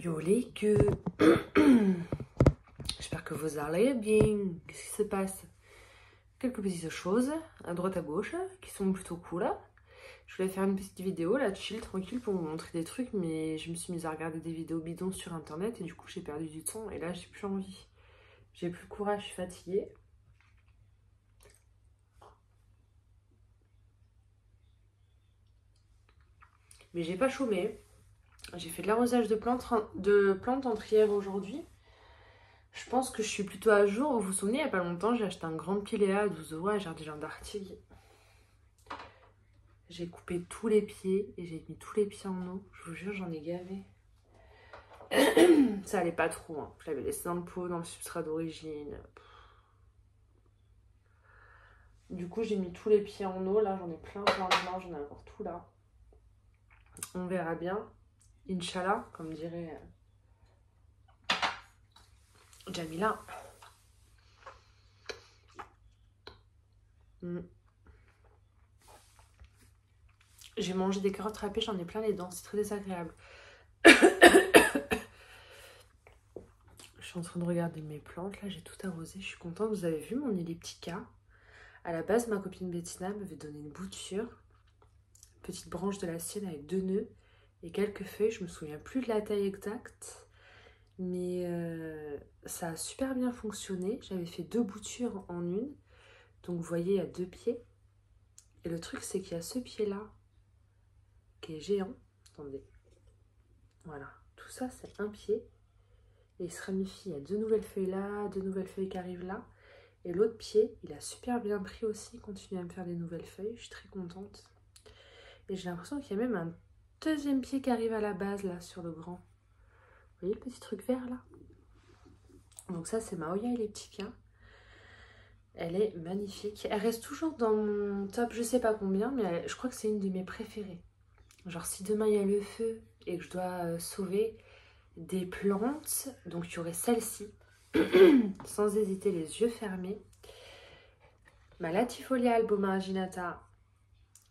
Yo les gueux, j'espère que vous allez bien. Qu'est-ce qui se passe? Quelques petites choses à droite à gauche qui sont plutôt cool. Je voulais faire une petite vidéo là, chill, tranquille, pour vous montrer des trucs, mais je me suis mise à regarder des vidéos bidons sur internet et du coup j'ai perdu du temps et là j'ai plus envie. J'ai plus le courage, je suis fatiguée. Mais j'ai pas chômé. J'ai fait de l'arrosage de plantes entre hier et aujourd'hui. Je pense que je suis plutôt à jour. Vous vous souvenez, il n'y a pas longtemps, j'ai acheté un grand piléa à 12 € à Jardin d'Artigues. J'ai coupé tous les pieds et j'ai mis tous les pieds en eau. Je vous jure, j'en ai gavé. Ça allait pas trop. Hein. Je l'avais laissé dans le pot, dans le substrat d'origine. Du coup, j'ai mis tous les pieds en eau. Là, j'en ai plein. J'en ai encore tout là. On verra bien. Inch'Allah, comme dirait Jamila. J'ai mangé des carottes râpées, j'en ai plein les dents. C'est très désagréable. Je suis en train de regarder mes plantes. Là, j'ai tout arrosé. Je suis contente. Vous avez vu mon elliptica? À la base, ma copine Bettina m'avait donné une bouture. Petite branche de la sienne avec 2 nœuds et quelques feuilles. Je me souviens plus de la taille exacte. Mais ça a super bien fonctionné. J'avais fait 2 boutures en une. Donc vous voyez, il y a 2 pieds. Et le truc, c'est qu'il y a ce pied-là qui est géant. Attendez. Voilà. Tout ça, c'est un pied. Et il se ramifie. Il y a 2 nouvelles feuilles là, 2 nouvelles feuilles qui arrivent là. Et l'autre pied, il a super bien pris aussi. Il continue à me faire des nouvelles feuilles. Je suis très contente. Et j'ai l'impression qu'il y a même un deuxième pied qui arrive à la base là, sur le grand. Vous voyez le petit truc vert là? Donc ça, c'est ma Oya elliptica. Elle est magnifique. Elle reste toujours dans mon top, je sais pas combien, mais je crois que c'est une de mes préférées. Genre si demain il y a le feu et que je dois sauver des plantes, donc il y aurait celle-ci, sans hésiter, les yeux fermés. Ma Latifolia albomarginata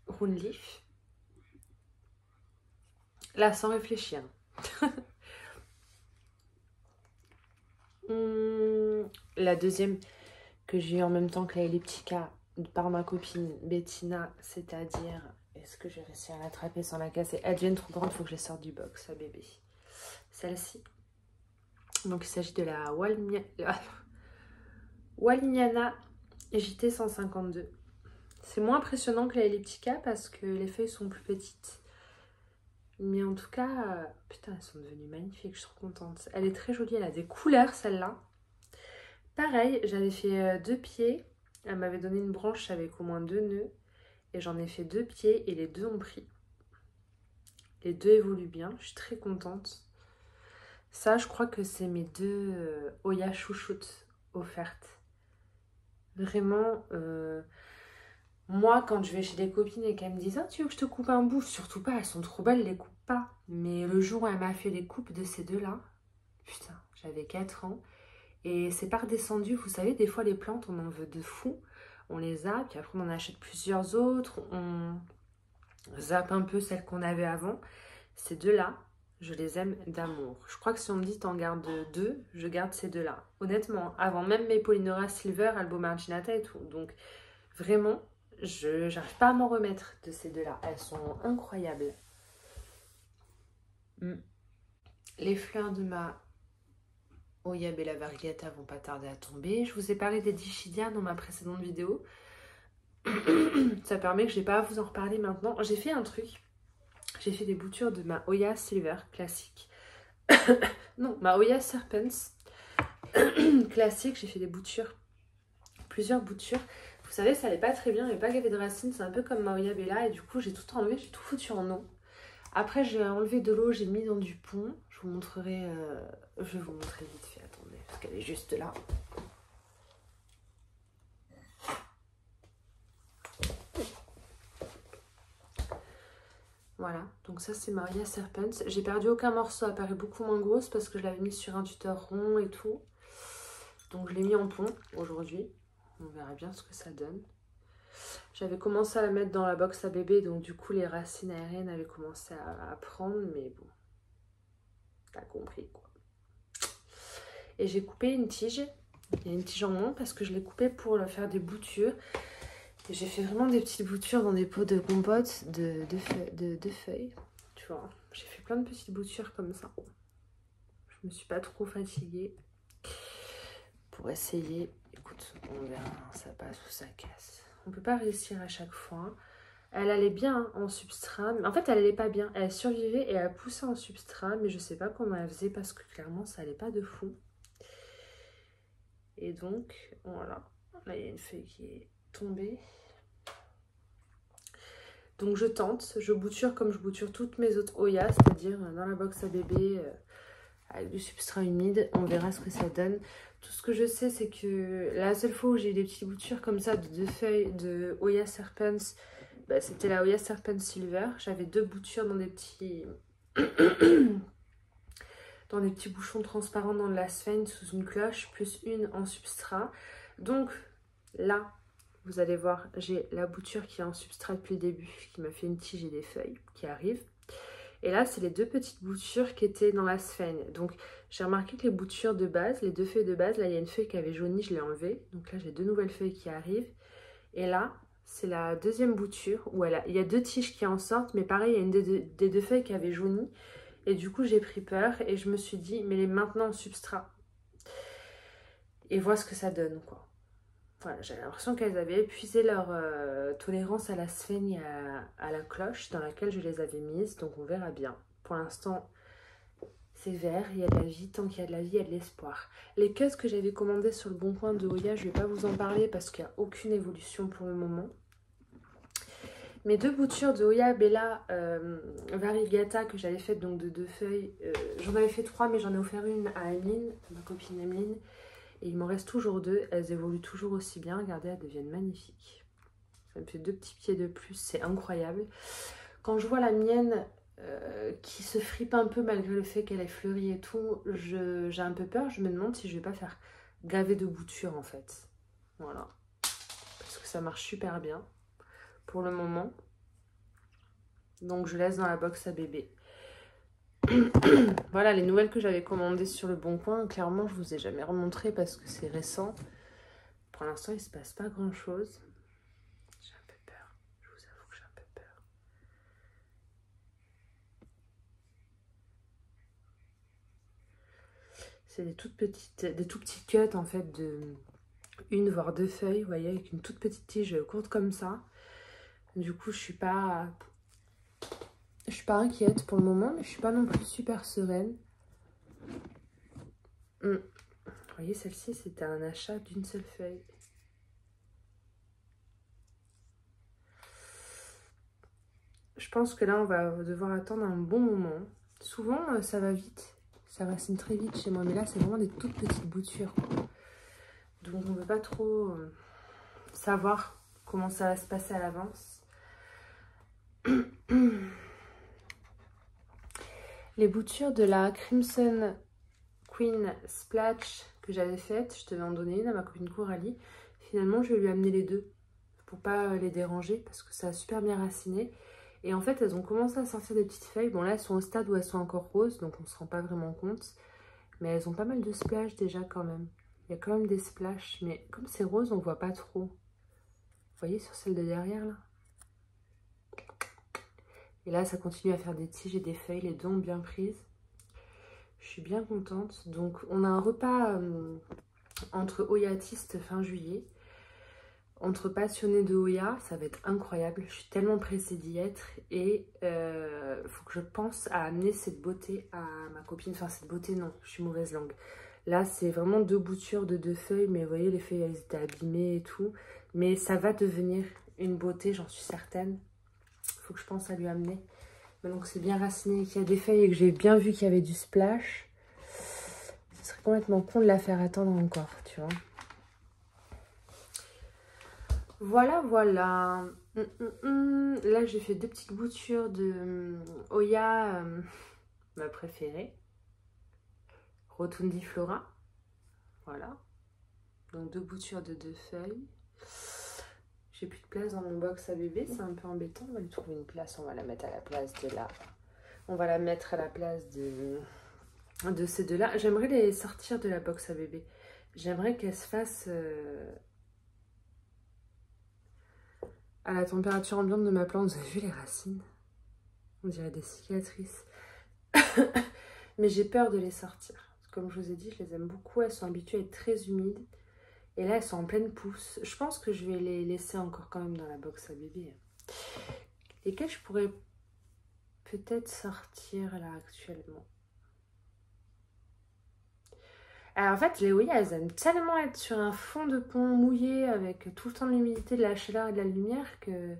Runleaf. Là, sans réfléchir. La deuxième que j'ai eu en même temps que la elliptica par ma copine Bettina, c'est-à-dire, est-ce que j'ai réussi à l'attraper sans la casser? Elle devient trop grande, il faut que je la sorte du box, à bébé. Celle-ci. Donc il s'agit de la Wallignana JT 152. C'est moins impressionnant que la elliptica parce que les feuilles sont plus petites. Mais en tout cas, putain, elles sont devenues magnifiques, je suis trop contente. Elle est très jolie, elle a des couleurs celle-là. Pareil, j'avais fait 2 pieds. Elle m'avait donné une branche avec au moins 2 nœuds. Et j'en ai fait 2 pieds et les 2 ont pris. Les 2 évoluent bien, je suis très contente. Ça, je crois que c'est mes 2 Oya chouchoutes offertes. Vraiment, moi, quand je vais chez des copines et qu'elles me disent « Ah, tu veux que je te coupe un bout ?» Surtout pas, elles sont trop belles, les coupe pas. Mais le jour où elle m'a fait les coupes de ces 2-là, putain, j'avais 4 ans. Et c'est pas redescendu, vous savez, des fois les plantes, on en veut de fou. On les a, puis après on en achète plusieurs autres. On zappe un peu celles qu'on avait avant. Ces 2-là, je les aime d'amour. Je crois que si on me dit t'en gardes 2, je garde ces 2-là. Honnêtement, avant même mes Polynora Silver, Albomarginata et tout. Donc vraiment, j'arrive pas à m'en remettre de ces 2-là. Elles sont incroyables. Les fleurs de ma Oya Bella Variegata vont pas tarder à tomber. Je vous ai parlé des Dischidia dans ma précédente vidéo. Ça permet que j'ai pas à vous en reparler maintenant. J'ai fait un truc. J'ai fait des boutures de ma Oya Silver classique. Non, ma Oya Serpens classique. J'ai fait des boutures. Plusieurs boutures. Vous savez, ça allait pas très bien. Il n'y avait pas gavé de racines. C'est un peu comme ma Oya Bella. Et du coup, j'ai tout enlevé. J'ai tout foutu en eau. Après, j'ai enlevé de l'eau. J'ai mis dans du pont. Je vous montrerai. Je vais vous montrer vite fait. Attendez, parce qu'elle est juste là. Voilà, donc ça c'est ma Oya Serpens. J'ai perdu aucun morceau, elle paraît beaucoup moins grosse parce que je l'avais mis sur un tuteur rond et tout. Donc je l'ai mis en pont aujourd'hui. On verra bien ce que ça donne. J'avais commencé à la mettre dans la box à bébé, donc du coup les racines aériennes avaient commencé à prendre, mais bon. T'as compris quoi. Et j'ai coupé une tige. Il y a une tige en moins parce que je l'ai coupée pour faire des boutures. Et j'ai fait vraiment des petites boutures dans des pots de compote de feuilles. Tu vois, j'ai fait plein de petites boutures comme ça. Je me suis pas trop fatiguée pour essayer. Écoute, on verra, ça passe ou ça casse. On peut pas réussir à chaque fois. Elle allait bien en substrat. Mais en fait, elle allait pas bien. Elle survivait et elle poussait en substrat. Mais je sais pas comment elle faisait parce que clairement, ça allait pas de fou. Et donc, voilà. Là, il y a une feuille qui est tombée. Donc, je tente. Je bouture comme je bouture toutes mes autres Oya, c'est-à-dire dans la box à bébé avec du substrat humide. On verra ce que ça donne. Tout ce que je sais, c'est que la seule fois où j'ai eu des petites boutures comme ça de 2 feuilles de Oya Serpents, bah, c'était la Oya Serpent Silver. J'avais 2 boutures dans des petits... dans des petits bouchons transparents dans de la sphène sous une cloche, plus une en substrat. Donc là, vous allez voir, j'ai la bouture qui est en substrat depuis le début, qui m'a fait une tige et des feuilles qui arrivent. Et là, c'est les 2 petites boutures qui étaient dans la sphène. Donc, j'ai remarqué que les boutures de base, les 2 feuilles de base, là, il y a une feuille qui avait jauni, je l'ai enlevée. Donc là, j'ai 2 nouvelles feuilles qui arrivent. Et là, c'est la deuxième bouture où il y a 2 tiges qui en sortent, mais pareil, il y a une des 2 feuilles qui avait jauni. Et du coup, j'ai pris peur et je me suis dit, mais les maintenant en substrat. Et vois ce que ça donne, quoi. Voilà, j'ai l'impression qu'elles avaient épuisé leur tolérance à la sphène et à la cloche dans laquelle je les avais mises. Donc, on verra bien. Pour l'instant, c'est vert, il y a de la vie. Tant qu'il y a de la vie, il y a de l'espoir. Les queues que j'avais commandées sur le Bon Coin de Oya, je ne vais pas vous en parler parce qu'il n'y a aucune évolution pour le moment. Mes 2 boutures de Oya Bella Variegata que j'avais faites donc de 2 feuilles, j'en avais fait 3 mais j'en ai offert une à Emeline, ma copine Emeline, et il m'en reste toujours 2, elles évoluent toujours aussi bien, regardez, elles deviennent magnifiques. Ça me fait 2 petits pieds de plus, c'est incroyable. Quand je vois la mienne qui se fripe un peu malgré le fait qu'elle est fleurie et tout, j'ai un peu peur, je me demande si je vais pas faire gaver de boutures en fait. Voilà, parce que ça marche super bien pour le moment. Donc je laisse dans la box à bébé. Voilà les nouvelles que j'avais commandées sur le Bon Coin. Clairement, je vous ai jamais remontré parce que c'est récent. Pour l'instant, il se passe pas grand chose. J'ai un peu peur. Je vous avoue que j'ai un peu peur. C'est des toutes petites, des tout petits cuts en fait de 1 voire 2 feuilles, vous voyez, avec une toute petite tige courte comme ça. Du coup, je suis pas inquiète pour le moment, mais je suis pas non plus super sereine. Vous voyez, celle-ci, c'était un achat d'1 seule feuille. Je pense que là, on va devoir attendre un bon moment. Souvent, ça va vite. Ça racine très vite chez moi. Mais là, c'est vraiment des toutes petites boutures, quoi. Donc, on ne peut pas trop savoir comment ça va se passer à l'avance. Les boutures de la Crimson Queen Splash que j'avais faites, je devais en donner une à ma copine Coralie. Finalement, je vais lui amener les 2 pour pas les déranger parce que ça a super bien raciné. Et en fait, elles ont commencé à sortir des petites feuilles. Bon, là, elles sont au stade où elles sont encore roses, donc on ne se rend pas vraiment compte. Mais elles ont pas mal de splashes déjà quand même. Il y a quand même des splashes, mais comme c'est rose, on voit pas trop. Vous voyez sur celle de derrière, là? Et là, ça continue à faire des tiges et des feuilles, les 2 ont bien prises. Je suis bien contente. Donc, on a un repas entre Oyatistes fin juillet. Entre passionnés de Oya, ça va être incroyable. Je suis tellement pressée d'y être. Et faut que je pense à amener cette beauté à ma copine. Enfin, cette beauté, non, je suis mauvaise langue. Là, c'est vraiment 2 boutures de 2 feuilles. Mais vous voyez, les feuilles, elles étaient abîmées et tout. Mais ça va devenir une beauté, j'en suis certaine. Faut que je pense à lui amener. Maintenant que c'est bien raciné et qu'il y a des feuilles et que j'ai bien vu qu'il y avait du splash, ce serait complètement con de la faire attendre encore, tu vois. Voilà, voilà. Là, j'ai fait 2 petites boutures de Oya, ma préférée. Rotundiflora. Voilà. Donc 2 boutures de 2 feuilles. J'ai plus de place dans mon box à bébé, c'est un peu embêtant. On va lui trouver une place, on va la mettre à la place de là. On va la mettre à la place de de ces deux-là. J'aimerais les sortir de la box à bébé. J'aimerais qu'elles se fassent à la température ambiante de ma plante. Vous avez vu les racines? On dirait des cicatrices. Mais j'ai peur de les sortir. Comme je vous ai dit, je les aime beaucoup. Elles sont habituées à être très humides. Et là, elles sont en pleine pousse. Je pense que je vais les laisser encore quand même dans la box à bébé. Lesquelles je pourrais peut-être sortir là actuellement? Alors en fait, les Oya, elles aiment tellement être sur un fond de pont mouillé avec tout le temps de l'humidité, de la chaleur et de la lumière que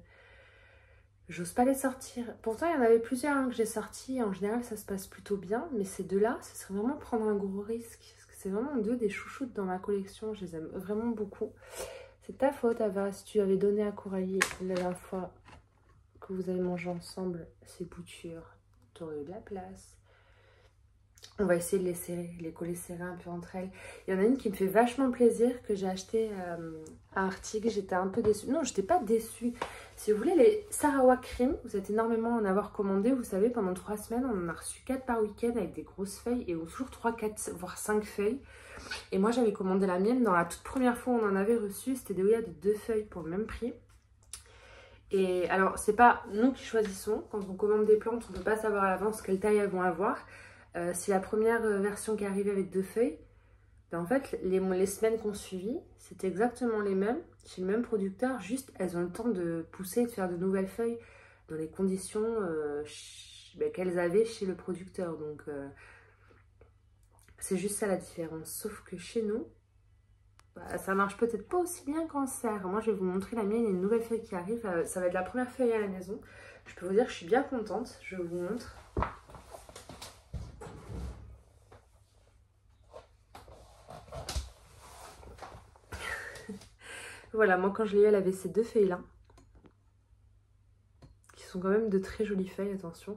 j'ose pas les sortir. Pourtant, il y en avait plusieurs que j'ai sortis. En général, ça se passe plutôt bien. Mais ces deux-là, ce serait vraiment prendre un gros risque. Parce que c'est vraiment deux des chouchoutes dans ma collection. Je les aime vraiment beaucoup. C'est ta faute, Ava, si tu avais donné à Coralie la dernière fois que vous avez mangé ensemble ces boutures. Tu aurais eu de la place. On va essayer de les serrer, les coller serrées un peu entre elles. Il y en a une qui me fait vachement plaisir, que j'ai acheté à Arctic. J'étais un peu déçue. Non, j'étais pas déçue. Si vous voulez, les Sarawak Cream, vous êtes énormément à en avoir commandé. Vous savez, pendant 3 semaines, on en a reçu 4 par week-end avec des grosses feuilles. Et toujours 3, 4, voire 5 feuilles. Et moi, j'avais commandé la mienne. Dans la toute première fois où on en avait reçu, c'était des Oya de 2 feuilles pour le même prix. Et alors, c'est pas nous qui choisissons. Quand on commande des plantes, on ne peut pas savoir à l'avance quelle taille elles vont avoir. C'est la première version qui est arrivée avec 2 feuilles. Ben en fait, les semaines qu'on suivit, c'était exactement les mêmes, chez le même producteur, juste elles ont le temps de pousser et de faire de nouvelles feuilles dans les conditions qu'elles avaient chez le producteur. Donc, c'est juste ça la différence. Sauf que chez nous, bah, ça marche peut-être pas aussi bien qu'en serre. Moi, je vais vous montrer la mienne, il y a une nouvelle feuille qui arrive. Ça va être la première feuille à la maison. Je peux vous dire que je suis bien contente. Je vous montre. Voilà, moi quand je l'ai eu, elle avait ces 2 feuilles-là. Qui sont quand même de très jolies feuilles, attention.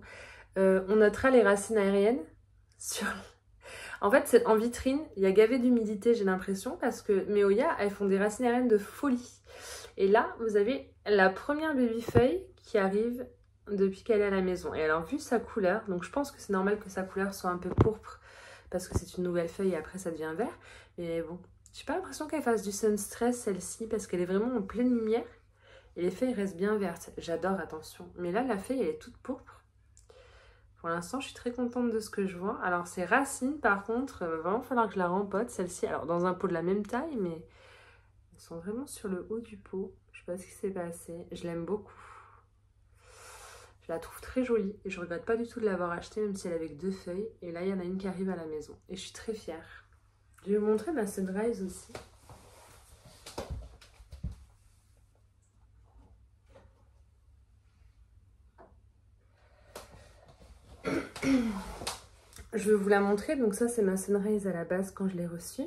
On notera les racines aériennes sur... En fait, en vitrine, il y a gavé d'humidité, j'ai l'impression, parce que mes Oya, elles font des racines aériennes de folie. Et là, vous avez la première baby feuille qui arrive depuis qu'elle est à la maison. Et alors, vu sa couleur, donc je pense que c'est normal que sa couleur soit un peu pourpre, parce que c'est une nouvelle feuille et après ça devient vert. Mais bon... J'ai pas l'impression qu'elle fasse du sun stress celle-ci parce qu'elle est vraiment en pleine lumière et les feuilles restent bien vertes. J'adore, attention. Mais là, la feuille, elle est toute pourpre. Pour l'instant, je suis très contente de ce que je vois. Alors, ces racines, par contre, il va vraiment falloir que je la rempote, celle-ci. Alors, dans un pot de la même taille, mais elles sont vraiment sur le haut du pot. Je sais pas ce qui s'est passé. Je l'aime beaucoup. Je la trouve très jolie et je regrette pas du tout de l'avoir achetée, même si elle avait que 2 feuilles. Et là, il y en a une qui arrive à la maison. Et je suis très fière. Je vais vous montrer ma Sunrise aussi. Je vais vous la montrer. Donc ça, c'est ma Sunrise à la base quand je l'ai reçue.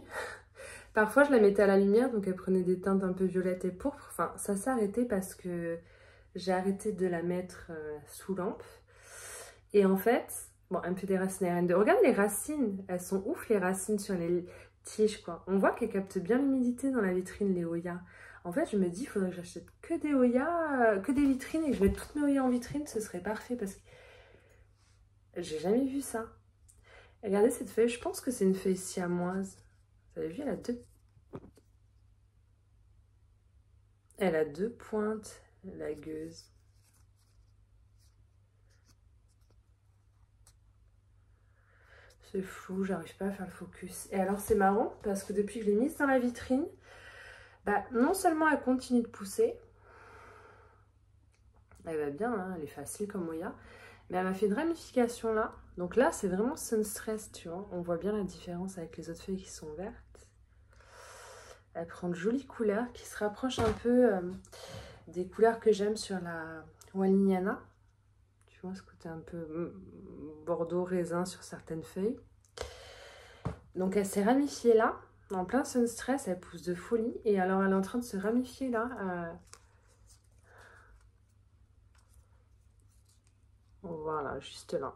Parfois, je la mettais à la lumière, donc elle prenait des teintes un peu violettes et pourpres. Enfin, ça s'est arrêté parce que j'ai arrêté de la mettre sous lampe. Et en fait, bon, elle me fait des racines aériennes. Regardez les racines, elles sont ouf les racines sur les tiges, quoi. On voit qu'elles captent bien l'humidité dans la vitrine, les Oya. En fait, je me dis, il faudrait que j'achète que des Oya, que des vitrines et que je mette toutes mes Oya en vitrine, ce serait parfait parce que j'ai jamais vu ça. Regardez cette feuille, je pense que c'est une feuille siamoise. Vous avez vu, elle a deux pointes, la gueuse. C'est flou, j'arrive pas à faire le focus. Et alors c'est marrant parce que depuis que je l'ai mise dans la vitrine, bah, non seulement elle continue de pousser, elle va bien, hein, elle est facile comme Oya, mais elle m'a fait une ramification là. Donc là c'est vraiment Sun Stress, tu vois. On voit bien la différence avec les autres feuilles qui sont vertes. Elle prend de jolies couleurs qui se rapprochent un peu des couleurs que j'aime sur la Wallignana. Tu vois ce côté un peu bordeaux raisin sur certaines feuilles. Donc elle s'est ramifiée là, en plein Sun Stress, elle pousse de folie. Et alors elle est en train de se ramifier là. Voilà, juste là.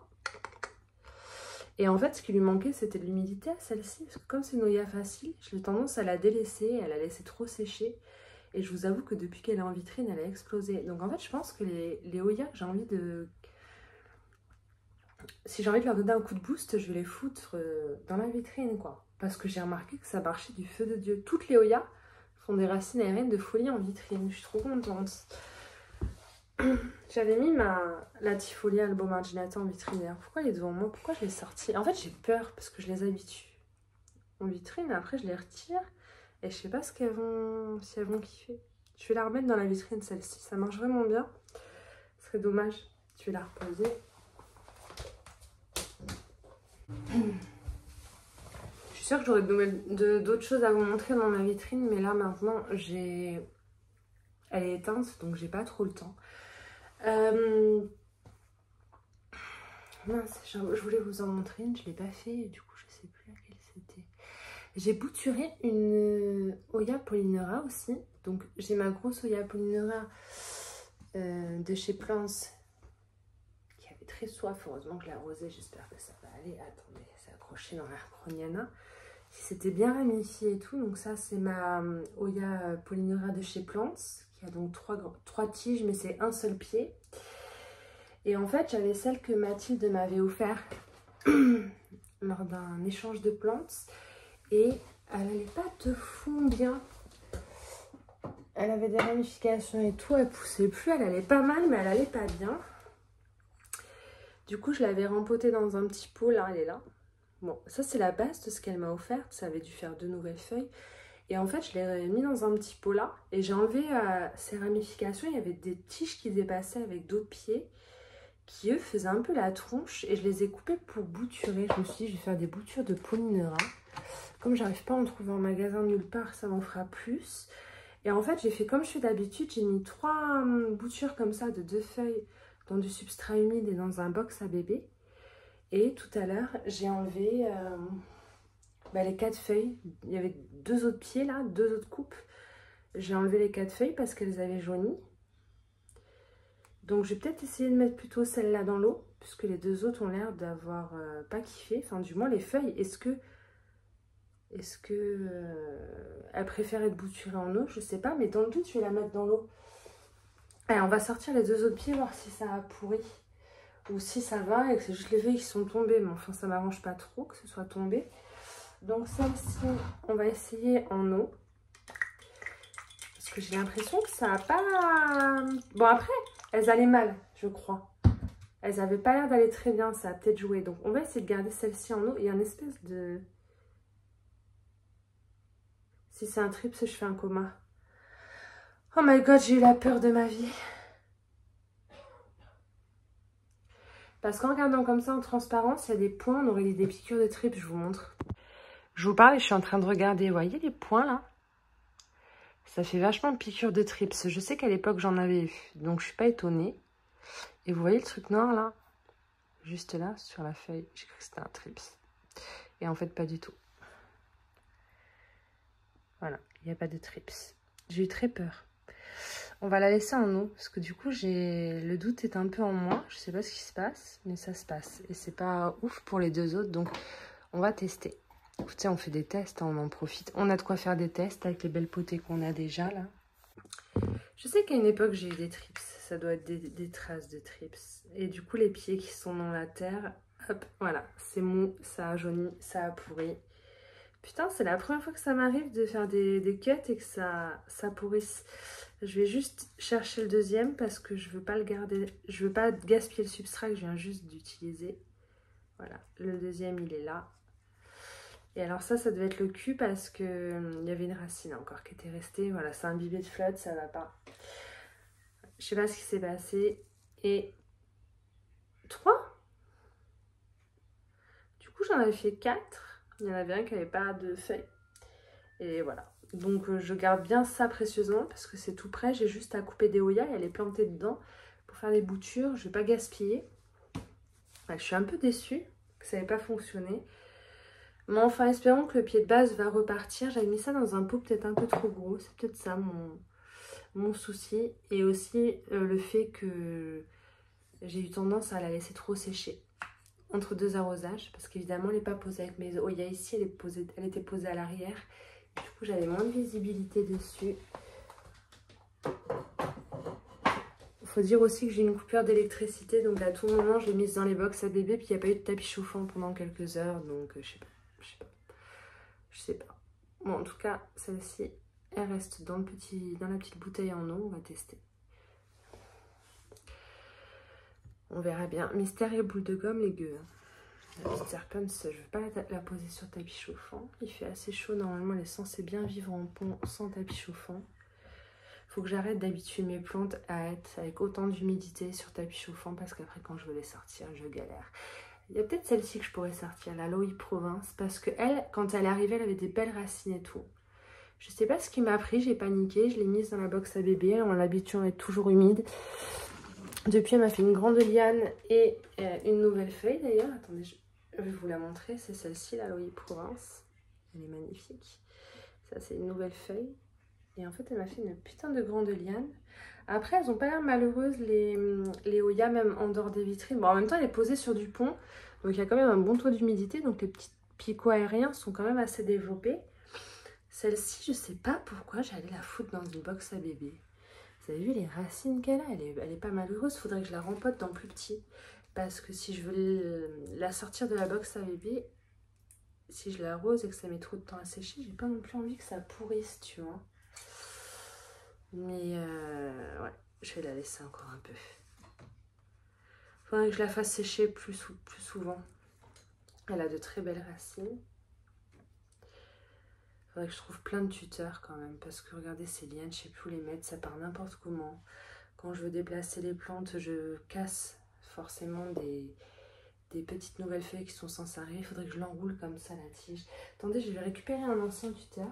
Et en fait, ce qui lui manquait, c'était de l'humidité à celle-ci. Parce que comme c'est une Oya facile, j'ai tendance à la délaisser, elle a laissé trop sécher. Et je vous avoue que depuis qu'elle est en vitrine, elle a explosé. Donc en fait, je pense que les Oya que j'ai envie de si j'ai envie de leur donner un coup de boost, je vais les foutre dans la vitrine, quoi. Parce que j'ai remarqué que ça marchait du feu de Dieu. Toutes les Oyas font des racines aériennes de folie en vitrine. Je suis trop contente. J'avais mis la Tifolia Albo Marginata en vitrine. D'ailleurs, pourquoi elle est devant moi? Pourquoi je l'ai sortie? En fait, j'ai peur parce que je les habitue en vitrine. Et après, je les retire. Et je sais pas si elles vont kiffer. Je vais la remettre dans la vitrine, celle-ci. Ça marche vraiment bien. Ce serait dommage. Je vais la reposer. Je suis sûre que j'aurais d'autres choses à vous montrer dans ma vitrine. Mais là, maintenant, elle est éteinte. Donc, j'ai pas trop le temps. Mince, je voulais vous en montrer une. Je l'ai pas fait. Et du coup, je sais plus laquelle c'était. J'ai bouturé une Oya Polyneura aussi. Donc j'ai ma grosse Oya Polyneura de chez Plants qui avait très soif. Heureusement que je l'ai arrosée. J'espère que ça va aller. Attendez, c'est accroché dans la Croniana. C'était bien ramifié et tout. Donc ça c'est ma Oya Polyneura de chez Plants qui a donc trois tiges mais c'est un seul pied. Et en fait j'avais celle que Mathilde m'avait offert lors d'un échange de plantes. Et elle n'allait pas de fond bien. Elle avait des ramifications et tout. Elle poussait plus. Elle allait pas mal, mais elle allait pas bien. Du coup, je l'avais rempotée dans un petit pot. Là, elle est là. Bon, ça, c'est la base de ce qu'elle m'a offert. Ça avait dû faire 2 nouvelles feuilles. Et en fait, je l'ai mis dans un petit pot là. Et j'ai enlevé ces ramifications. Il y avait des tiges qui dépassaient avec d'autres pieds qui, eux, faisaient un peu la tronche. Et je les ai coupées pour bouturer. Je me suis dit, je vais faire des boutures de Polyneura. Comme j'arrive pas à en trouver en magasin nulle part, ça m'en fera plus. Et en fait, j'ai fait comme je fais d'habitude. J'ai mis 3 boutures comme ça de 2 feuilles dans du substrat humide et dans un box à bébé. Et tout à l'heure, j'ai enlevé les 4 feuilles. Il y avait 2 autres pieds là, 2 autres coupes. J'ai enlevé les 4 feuilles parce qu'elles avaient jauni. Donc je vais peut-être essayer de mettre plutôt celle-là dans l'eau, puisque les 2 autres ont l'air d'avoir pas kiffé. Enfin, du moins les feuilles, est-ce que elle préfère être bouturée en eau? Je sais pas, mais dans le doute, je vais la mettre dans l'eau. Allez, on va sortir les 2 autres pieds, voir si ça a pourri. Ou si ça va, et que c'est juste les feuilles qui sont tombées. Mais enfin, ça m'arrange pas trop que ce soit tombé. Donc celle-ci, on va essayer en eau. Parce que j'ai l'impression que ça a pas... Bon, après, elles allaient mal, je crois. Elles avaient pas l'air d'aller très bien, ça a peut-être joué. Donc on va essayer de garder celle-ci en eau. Il y a une espèce de... Si c'est un trips, je fais un coma. Oh my god, j'ai eu la peur de ma vie. Parce qu'en regardant comme ça en transparence, il y a des points, on aurait des piqûres de trips, je vous montre. Je vous parle et je suis en train de regarder. Vous voyez les points là? Ça fait vachement piqûre de trips. Je sais qu'à l'époque j'en avais eu, donc je suis pas étonnée. Et vous voyez le truc noir là? Juste là, sur la feuille. J'ai cru que c'était un trips. Et en fait, pas du tout. Voilà, il n'y a pas de trips. J'ai eu très peur. On va la laisser en eau, parce que du coup, le doute est un peu en moi. Je sais pas ce qui se passe, mais ça se passe. Et c'est pas ouf pour les 2 autres, donc on va tester. Écoutez, on fait des tests, hein, on en profite. On a de quoi faire des tests avec les belles potées qu'on a déjà, là. Je sais qu'à une époque, j'ai eu des trips. Ça doit être des traces de trips. Et du coup, les pieds qui sont dans la terre, hop, voilà. C'est mou, ça a jauni, ça a pourri. Putain, c'est la première fois que ça m'arrive de faire des cuts et que ça pourrisse. Je vais juste chercher le deuxième parce que je veux pas le garder. Je veux pas gaspiller le substrat que je viens juste d'utiliser. Voilà, le deuxième, il est là. Et alors ça devait être le cul parce que il y avait une racine encore qui était restée. Voilà, c'est imbibé de flotte, ça va pas. Je sais pas ce qui s'est passé. Et 3. Du coup, j'en avais fait 4. Il y en avait un qui n'avait pas de feuilles. Et voilà. Donc je garde bien ça précieusement parce que c'est tout prêt. J'ai juste à couper des oyas et à les planter dedans pour faire des boutures. Je vais pas gaspiller. Ouais, je suis un peu déçue que ça n'ait pas fonctionné. Mais enfin, espérons que le pied de base va repartir. J'avais mis ça dans un pot peut-être un peu trop gros. C'est peut-être ça mon souci. Et aussi le fait que j'ai eu tendance à la laisser trop sécher entre 2 arrosages. Parce qu'évidemment, elle n'est pas posée avec mes oyas ici. Elle était posée à l'arrière. Du coup, j'avais moins de visibilité dessus. Faut dire aussi que j'ai une coupure d'électricité, donc à tout moment je l'ai mise dans les box à bébé, puis il n'y a pas eu de tapis chauffant pendant quelques heures, donc je sais pas. Bon, en tout cas, celle-ci, elle reste dans la petite bouteille en eau, on va tester. On verra bien. Mystère et boule de gomme, les gueux. La petite Serpens, je ne veux pas la poser sur tapis chauffant. Il fait assez chaud, normalement elle est censée bien vivre en pont sans tapis chauffant. Faut que j'arrête d'habituer mes plantes à être avec autant d'humidité sur tapis chauffant parce qu'après quand je veux les sortir, je galère. Il y a peut-être celle-ci que je pourrais sortir, la Loï Provence, parce que elle, quand elle est arrivée, elle avait des belles racines et tout. Je sais pas ce qui m'a pris, j'ai paniqué, je l'ai mise dans la box à bébé en l'habituant à être toujours humide. Depuis, elle m'a fait une grande liane et une nouvelle feuille d'ailleurs. Attendez, je vais vous la montrer, c'est celle-ci, la Loï Provence. Elle est magnifique. Ça, c'est une nouvelle feuille. Et en fait, elle m'a fait une putain de grande liane. Après, elles ont pas l'air malheureuses, les Oya, même en dehors des vitrines. Bon, en même temps, elle est posée sur du pont. Donc, il y a quand même un bon taux d'humidité. Donc, les petits picots aériens sont quand même assez développés. Celle-ci, je sais pas pourquoi j'allais la foutre dans une box à bébé. Vous avez vu les racines qu'elle a? Elle est pas malheureuse. Faudrait que je la rempote dans plus petit. Parce que si je veux la sortir de la box à bébé, si je l'arrose et que ça met trop de temps à sécher, j'ai pas non plus envie que ça pourrisse, tu vois. Mais ouais, je vais la laisser encore un peu. Faudrait que je la fasse sécher plus souvent. Elle a de très belles racines. Faudrait que je trouve plein de tuteurs quand même. Parce que regardez ces lianes, je sais plus où les mettre. Ça part n'importe comment. Quand je veux déplacer les plantes, je casse forcément des petites nouvelles feuilles qui sont censées arriver. Il faudrait que je l'enroule comme ça la tige. Attendez, je vais récupérer un ancien tuteur.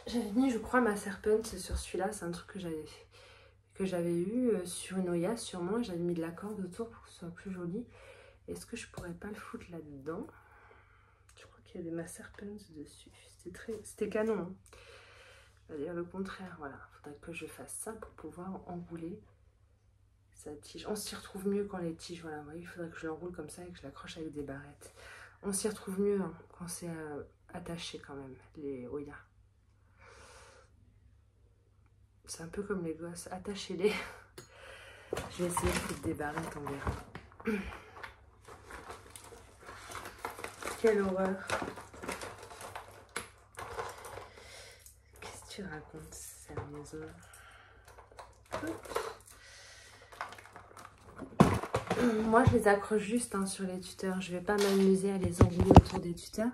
J'avais mis, je crois, ma Serpens sur celui-là. C'est un truc que j'avais eu sur une Oya, sûrement. J'avais mis de la corde autour pour que ce soit plus joli. Est-ce que je pourrais pas le foutre là-dedans? Je crois qu'il y avait ma Serpens dessus. C'était canon. Hein. On va dire le contraire, voilà. Il faudrait que je fasse ça pour pouvoir enrouler sa tige. On s'y retrouve mieux quand les tiges, voilà. Vous voyez, il faudrait que je l'enroule comme ça et que je l'accroche avec des barrettes. On s'y retrouve mieux hein, quand c'est attaché quand même, les Oya. C'est un peu comme les gosses, attachez-les. Je vais essayer de foutre des barrettes, on verra. Quelle horreur. Qu'est-ce que tu racontes, sérieusement? Moi, je les accroche juste hein, sur les tuteurs. Je vais pas m'amuser à les enrouler autour des tuteurs.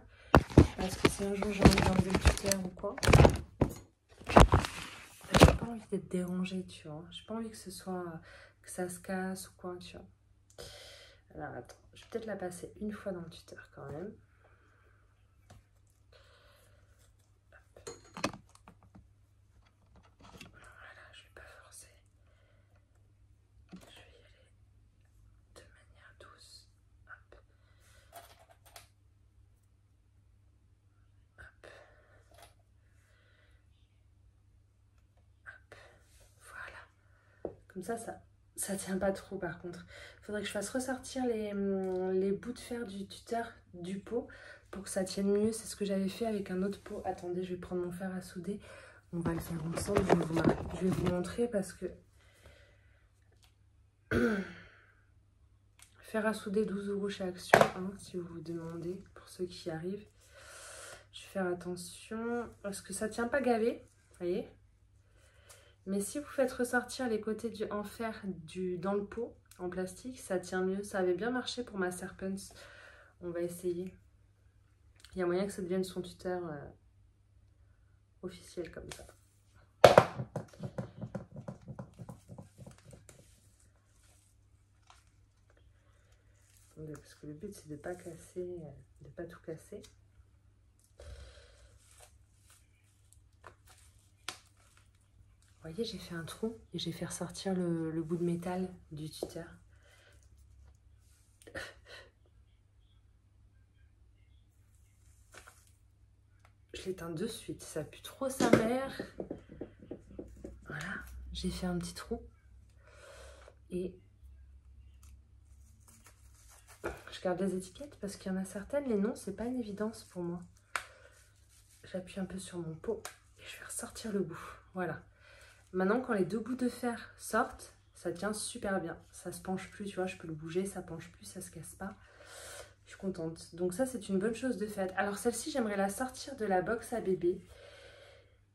Parce que si un jour j'ai envie d'enlever le tuteur ou quoi, j'ai pas envie d'être dérangée, tu vois. J'ai pas envie que ça se casse ou quoi, tu vois. Alors attends, je vais peut-être la passer une fois dans le tuteur quand même. Voilà, je vais pas forcer. Je vais y aller de manière douce. Hop. Hop. Hop. Voilà. Comme ça tient pas trop par contre. Il faudrait que je fasse ressortir les bouts de fer du tuteur du pot pour que ça tienne mieux. C'est ce que j'avais fait avec un autre pot. Attendez, je vais prendre mon fer à souder. On va le faire ensemble. Je vais vous montrer parce que... Fer à souder 12 € chez Action, hein, si vous vous demandez, pour ceux qui y arrivent. Je vais faire attention parce que ça tient pas gavé, vous voyez. Mais si vous faites ressortir les côtés en fer dans le pot, en plastique, ça tient mieux. Ça avait bien marché pour ma Serpens. On va essayer. Il y a moyen que ça devienne son tuteur officiel comme ça. Parce que le but c'est de pas casser, de pas tout casser. Vous voyez, j'ai fait un trou et j'ai fait ressortir le bout de métal du tuteur. Je l'éteins de suite, ça pue trop sa mère. Voilà, j'ai fait un petit trou. Et je garde les étiquettes parce qu'il y en a certaines, les noms, c'est pas une évidence pour moi. J'appuie un peu sur mon pot et je vais ressortir le bout. Voilà. Maintenant, quand les deux bouts de fer sortent, ça tient super bien. Ça se penche plus, tu vois, je peux le bouger, ça penche plus, ça se casse pas. Je suis contente. Donc ça, c'est une bonne chose de fait. Alors celle-ci, j'aimerais la sortir de la box à bébé.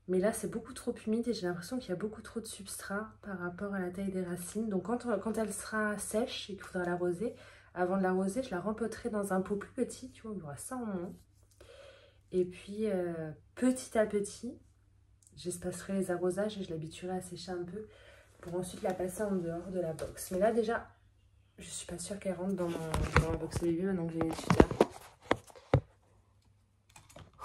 Mais là, c'est beaucoup trop humide et j'ai l'impression qu'il y a beaucoup trop de substrat par rapport à la taille des racines. Donc quand elle sera sèche et qu'il faudra l'arroser, avant de l'arroser, je la rempoterai dans un pot plus petit, tu vois, il y aura ça en moins. Et puis, petit à petit, j'espacerai les arrosages et je l'habituerai à sécher un peu pour ensuite la passer en dehors de la box. Mais là, déjà, je suis pas sûre qu'elle rentre dans la box de bébé maintenant que j'ai les tuteurs.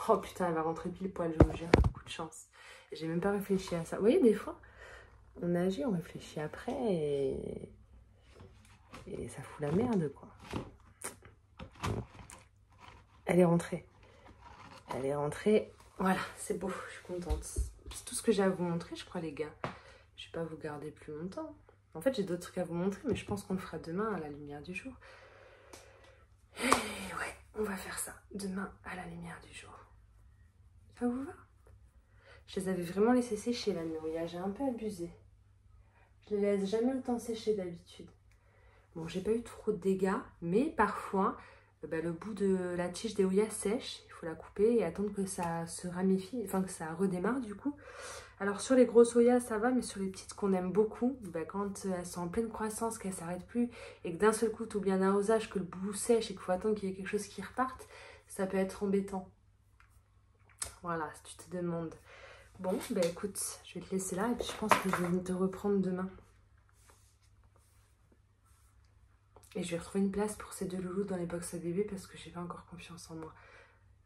Oh putain, elle va rentrer pile poil, je vous jure. Coup de chance. J'ai même pas réfléchi à ça. Vous voyez, des fois, on agit, on réfléchit après et ça fout la merde, quoi. Elle est rentrée. Elle est rentrée. Voilà, c'est beau, je suis contente. C'est tout ce que j'ai à vous montrer, je crois, les gars. Je vais pas vous garder plus longtemps. En fait, j'ai d'autres trucs à vous montrer, mais je pense qu'on le fera demain à la lumière du jour. Et ouais, on va faire ça demain à la lumière du jour. Ça vous va? Je les avais vraiment laissés sécher là, mais j'ai un peu abusé. Je les laisse jamais autant sécher d'habitude. Bon, j'ai pas eu trop de dégâts, mais parfois, le bout de la tige des Ouya sèche. Il faut la couper et attendre que ça se ramifie, enfin que ça redémarre du coup. Alors sur les grosses Ouya, ça va, mais sur les petites qu'on aime beaucoup, quand elles sont en pleine croissance, qu'elles s'arrêtent plus, et que d'un seul coup, tu oublies un arrosage, que le bout sèche et qu'il faut attendre qu'il y ait quelque chose qui reparte, ça peut être embêtant. Voilà, si tu te demandes. Bon, écoute, je vais te laisser là et puis je pense que je vais te reprendre demain. Et je vais retrouver une place pour ces deux loulous dans les box à bébé parce que j'ai pas encore confiance en moi.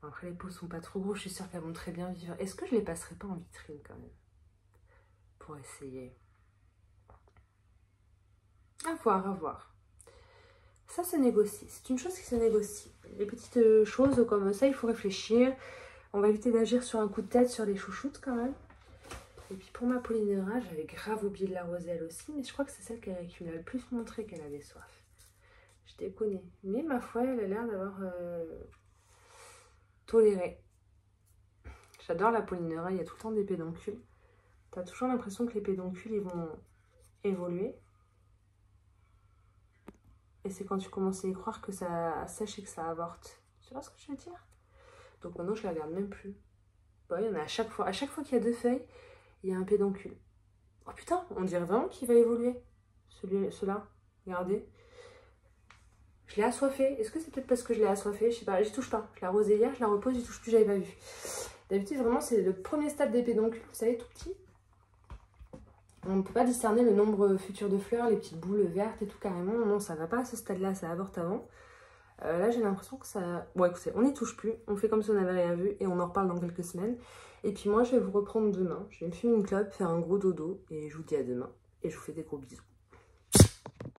Après, les pots sont pas trop gros, je suis sûre qu'elles vont très bien vivre. Est-ce que je les passerai pas en vitrine quand même? Pour essayer. À voir, à voir. Ça se négocie, c'est une chose qui se négocie. Les petites choses comme ça, il faut réfléchir. On va éviter d'agir sur un coup de tête sur les chouchoutes quand même. Et puis pour ma Polynera, j'avais grave oublié de l'arroser elle aussi, mais je crois que c'est celle qui m'a le plus montré qu'elle avait soif. Je déconne. Mais ma foi, elle a l'air d'avoir toléré. J'adore la Polynera, il y a tout le temps des pédoncules. T'as toujours l'impression que les pédoncules ils vont évoluer. Et c'est quand tu commences à y croire que ça sèche et que ça avorte. Tu vois ce que je veux dire? Donc maintenant je la regarde même plus. Bon, il y en a à chaque fois. À chaque fois qu'il y a deux feuilles, il y a un pédoncule. Oh putain, on dirait vraiment qu'il va évoluer. Celui-là, regardez. Je l'ai assoiffé. Est-ce que c'est peut-être parce que je l'ai assoiffé? Je sais pas, j'y touche pas. Je l'ai arrosé hier, je la repose, j'y touche plus, j'avais pas vu. D'habitude, vraiment, c'est le premier stade des pédoncules, vous savez, tout petit. On ne peut pas discerner le nombre futur de fleurs, les petites boules vertes et tout carrément. Non, ça va pas à ce stade-là, ça avorte avant. Là, j'ai l'impression que ça... Bon, écoutez, on n'y touche plus. On fait comme si on n'avait rien vu et on en reparle dans quelques semaines. Et puis moi, je vais vous reprendre demain. Je vais me fumer une clope, faire un gros dodo et je vous dis à demain. Et je vous fais des gros bisous.